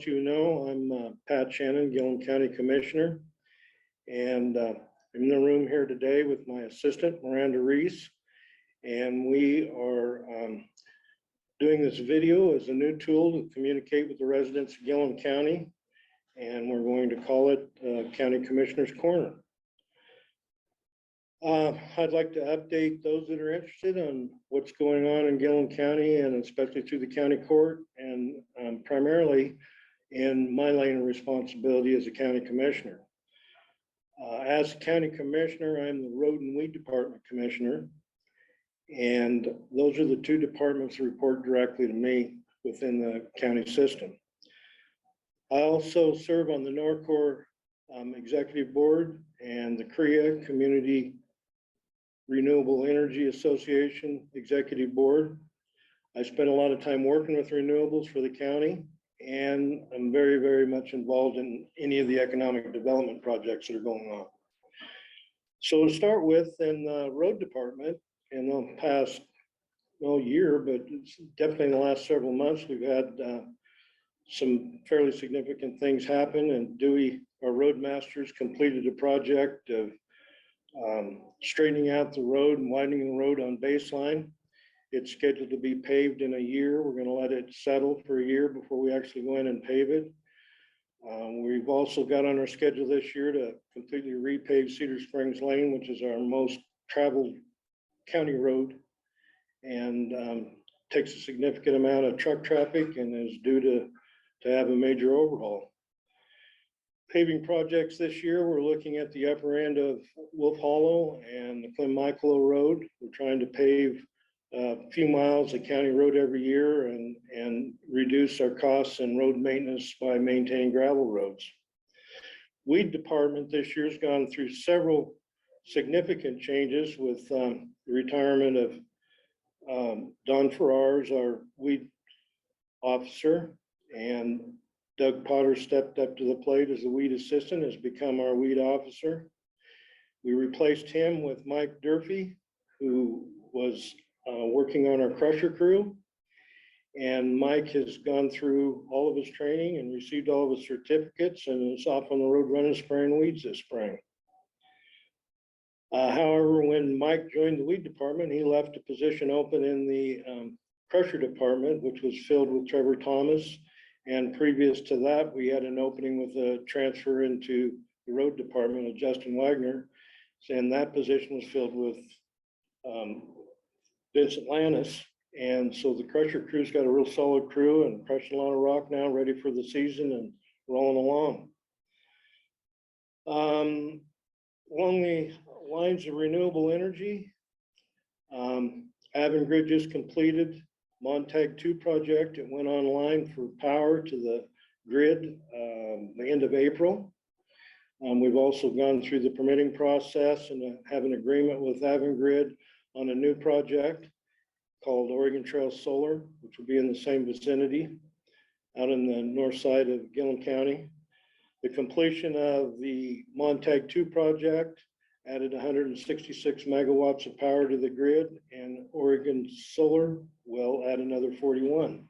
most of you know, I'm Pat Shannon, Gilliam County Commissioner, and I'm in the room here today with my assistant, Miranda Reese, and we are doing this video as a new tool to communicate with the residents of Gilliam County, and we're going to call it County Commissioner's Corner. I'd like to update those that are interested on what's going on in Gilliam County and especially through the county court, and primarily in my lane of responsibility as a county commissioner. As a county commissioner, I'm the Road and Weed Department Commissioner, and those are the two departments that report directly to me within the county system. I also serve on the Norcor Executive Board and the CREA Community Renewable Energy Association Executive Board. I spend a lot of time working with renewables for the county, and I'm very, very much involved in any of the economic development projects that are going on. So to start with, in the road department, in the past, year, but it's definitely in the last several months, we've had some fairly significant things happen, and Dewey, our roadmasters, completed a project of straightening out the road and widening the road on Baseline. It's scheduled to be paved in a year. We're going to let it settle for a year before we actually go in and pave it. We've also got on our schedule this year to completely repave Cedar Springs Lane, which is our most traveled county road, and takes a significant amount of truck traffic and is due to have a major overhaul. Paving projects this year, we're looking at the upper end of Wolf Hollow and the Clem Michael Road. We're trying to pave a few miles of county road every year and reduce our costs and road maintenance by maintaining gravel roads. Weed department this year has gone through several significant changes with the retirement of Don Farrars, our weed officer, and Doug Potter stepped up to the plate as the weed assistant, has become our weed officer. We replaced him with Mike Durfee, who was working on our crusher crew. And Mike has gone through all of his training and received all of his certificates and is off on the road running, spraying weeds this spring. However, when Mike joined the weed department, he left a position open in the crusher department, which was filled with Trevor Thomas. And previous to that, we had an opening with a transfer into the road department of Justin Wagner. And that position was filled with Vincent Lannis. And so the crusher crew's got a real solid crew and crushing a lot of rock now, ready for the season and rolling along. Along the lines of renewable energy, Avangrid just completed Montag 2 project. It went online for power to the grid the end of April. We've also gone through the permitting process and have an agreement with Avangrid on a new project called Oregon Trail Solar, which will be in the same vicinity out in the north side of Gilliam County. The completion of the Montag 2 project added 166 megawatts of power to the grid, and Oregon Solar will add another 41.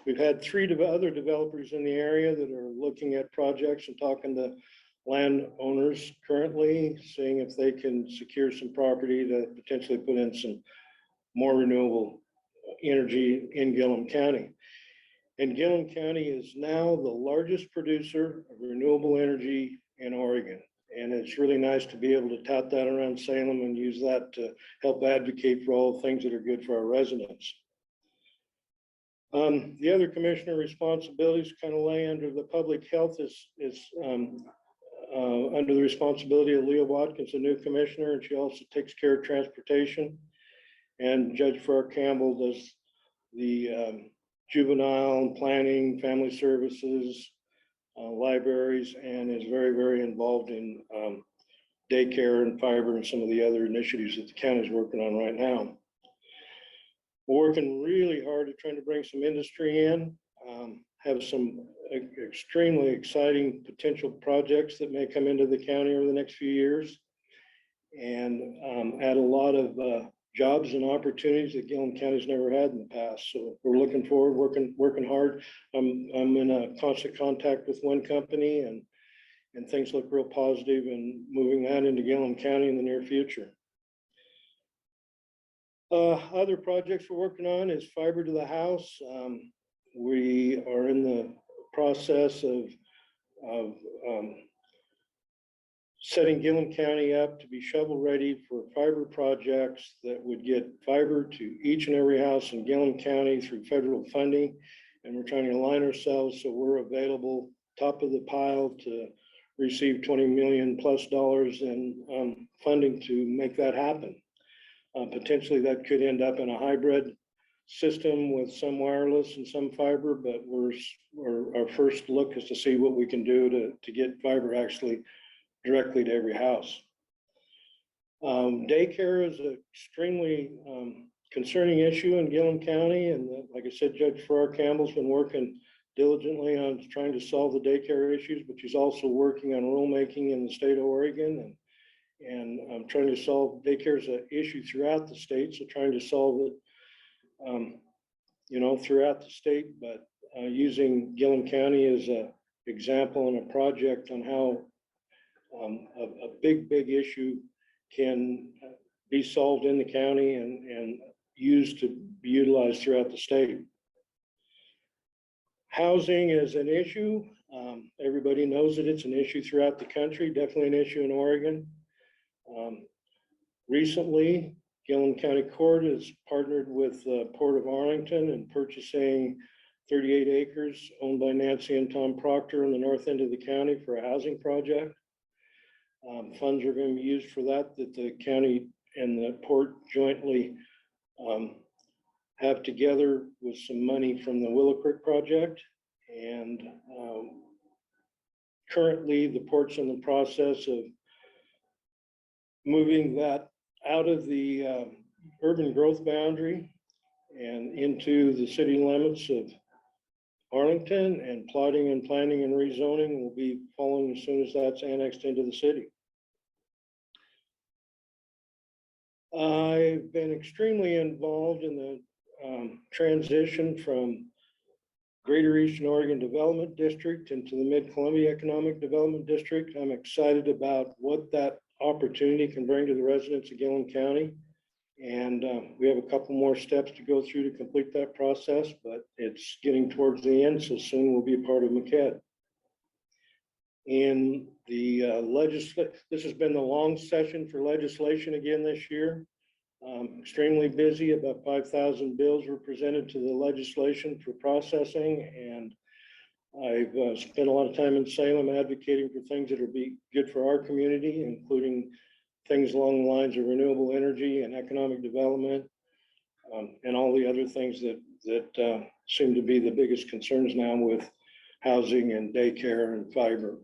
We've had 3 other developers in the area that are looking at projects and talking to landowners currently, seeing if they can secure some property to potentially put in some more renewable energy in Gilliam County. And Gilliam County is now the largest producer of renewable energy in Oregon. And it's really nice to be able to tout that around Salem and use that to help advocate for all the things that are good for our residents. The other commissioner responsibilities kind of lay under the public health is under the responsibility of Leah Watkins, a new commissioner, and she also takes care of transportation. And Judge Farrar Campbell does the juvenile planning, family services, libraries, and is very, very involved in daycare and fiber and some of the other initiatives that the county is working on right now. We're working really hard at trying to bring some industry in, have some extremely exciting potential projects that may come into the county over the next few years, and add a lot of jobs and opportunities that Gilliam County's never had in the past. So we're looking forward, working hard. I'm in a constant contact with one company, and things look real positive and moving that into Gilliam County in the near future. Other projects we're working on is fiber to the house. We are in the process of setting Gilliam County up to be shovel ready for fiber projects that would get fiber to each and every house in Gilliam County through federal funding. And we're trying to align ourselves so we're available top of the pile to receive $20 million plus in funding to make that happen. Potentially that could end up in a hybrid system with some wireless and some fiber, but our first look is to see what we can do to get fiber actually directly to every house. Daycare is an extremely concerning issue in Gilliam County, and like I said, Judge Farrar Campbell's been working diligently on trying to solve the daycare issues, but she's also working on rulemaking in the state of Oregon, and I'm trying to solve daycare is an issue throughout the state, so trying to solve it, throughout the state, but using Gilliam County as an example and a project on how a big issue can be solved in the county and used to be utilized throughout the state. Housing is an issue. Everybody knows that it's an issue throughout the country, definitely an issue in Oregon. Recently, Gilliam County Court has partnered with the Port of Arlington in purchasing 38 acres owned by Nancy and Tom Proctor on the north end of the county for a housing project. Funds are going to be used for that the county and the port jointly have together with some money from the Willow Creek project. And currently the port's in the process of moving that out of the urban growth boundary and into the city limits of Arlington, and plotting and planning and rezoning will be following as soon as that's annexed into the city. I've been extremely involved in the transition from Greater Eastern Oregon Development District into the Mid-Columbia Economic Development District. I'm excited about what that opportunity can bring to the residents of Gilliam County. And we have a couple more steps to go through to complete that process, but it's getting towards the end, so soon we'll be a part of MCED. In the this has been the long session for legislation again this year. Extremely busy. About 5,000 bills were presented to the legislation for processing, and I've spent a lot of time in Salem advocating for things that will be good for our community, including things along the lines of renewable energy and economic development, and all the other things that seem to be the biggest concerns now with housing and daycare and fiber.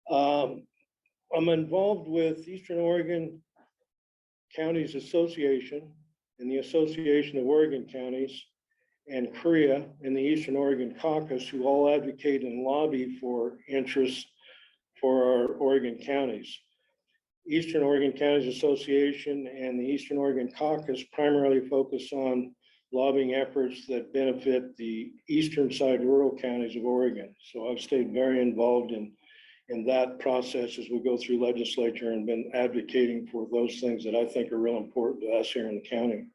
I'm involved with Eastern Oregon Counties Association and the Association of Oregon Counties and CREA and the Eastern Oregon Caucus, who all advocate and lobby for interests for our Oregon counties. Eastern Oregon Counties Association and the Eastern Oregon Caucus primarily focus on lobbying efforts that benefit the eastern side rural counties of Oregon. So I've stayed very involved in that process as we go through legislature and been advocating for those things that I think are real important to us here in the county.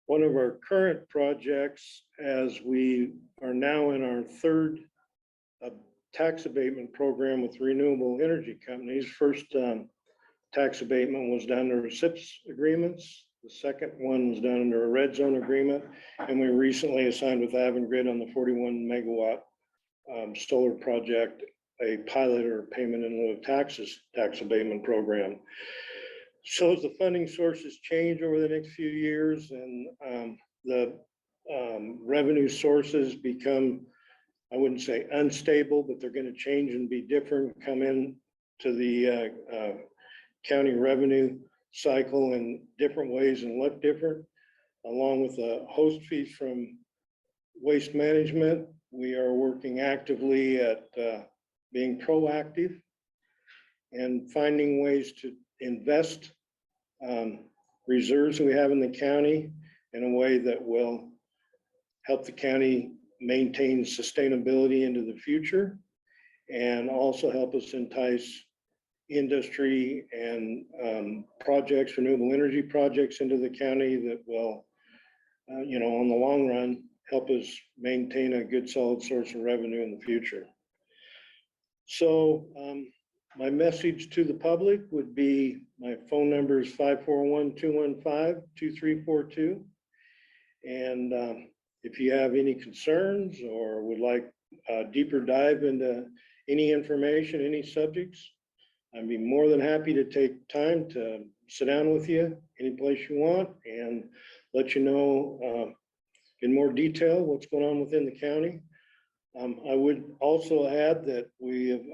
One of our current projects, as we are now in our third tax abatement program with renewable energy companies. First tax abatement was done under SIPS agreements. The second one was done under a red zone agreement. And we recently assigned with Avangrid on the 41 megawatt solar project, a pilot or payment in lieu of taxes tax abatement program. So as the funding sources change over the next few years and the revenue sources become, I wouldn't say unstable, but they're going to change and be different, come in to the county revenue cycle in different ways and look different, along with the host fees from waste management, we are working actively at being proactive and finding ways to invest reserves we have in the county in a way that will help the county maintain sustainability into the future and also help us entice industry and projects, renewable energy projects into the county that will, on the long run, help us maintain a good solid source of revenue in the future. So my message to the public would be, my phone number is 541-215-2342. And if you have any concerns or would like a deeper dive into any information, any subjects, I'd be more than happy to take time to sit down with you any place you want and let you know in more detail what's going on within the county. I would also add that we have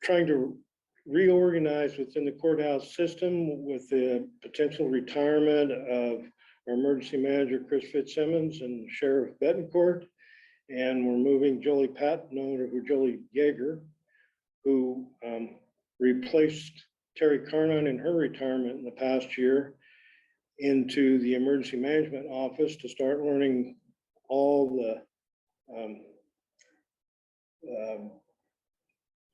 trying to reorganize within the courthouse system with the potential retirement of our emergency manager, Chris Fitzsimmons, and Sheriff Betancourt. And we're moving Jolie Patton over to Jolie Yeager, who replaced Terry Carnon in her retirement in the past year, into the emergency management office to start learning all the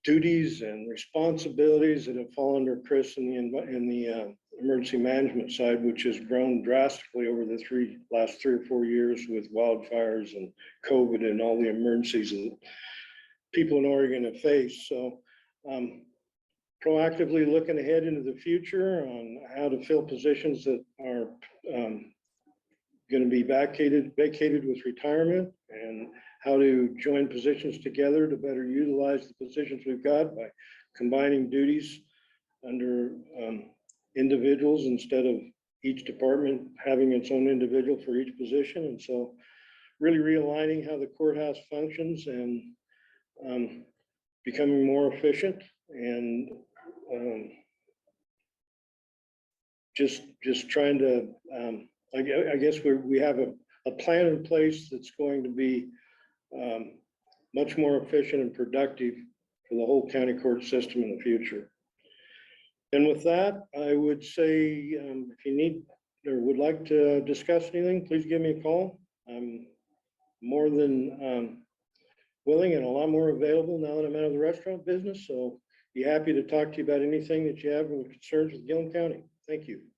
duties and responsibilities that have fallen under Chris in the emergency management side, which has grown drastically over the last 3 or 4 years with wildfires and COVID and all the emergencies that people in Oregon have faced. So proactively looking ahead into the future on how to fill positions that are going to be vacated with retirement, and how to join positions together to better utilize the positions we've got by combining duties under individuals instead of each department having its own individual for each position. And so really realigning how the courthouse functions and becoming more efficient, and just trying to, I guess we have a plan in place that's going to be much more efficient and productive for the whole county court system in the future. And with that, I would say, if you need or would like to discuss anything, please give me a call. I'm more than willing and a lot more available now that I'm out of the restaurant business. So be happy to talk to you about anything that you have with concerns with Gilliam County. Thank you.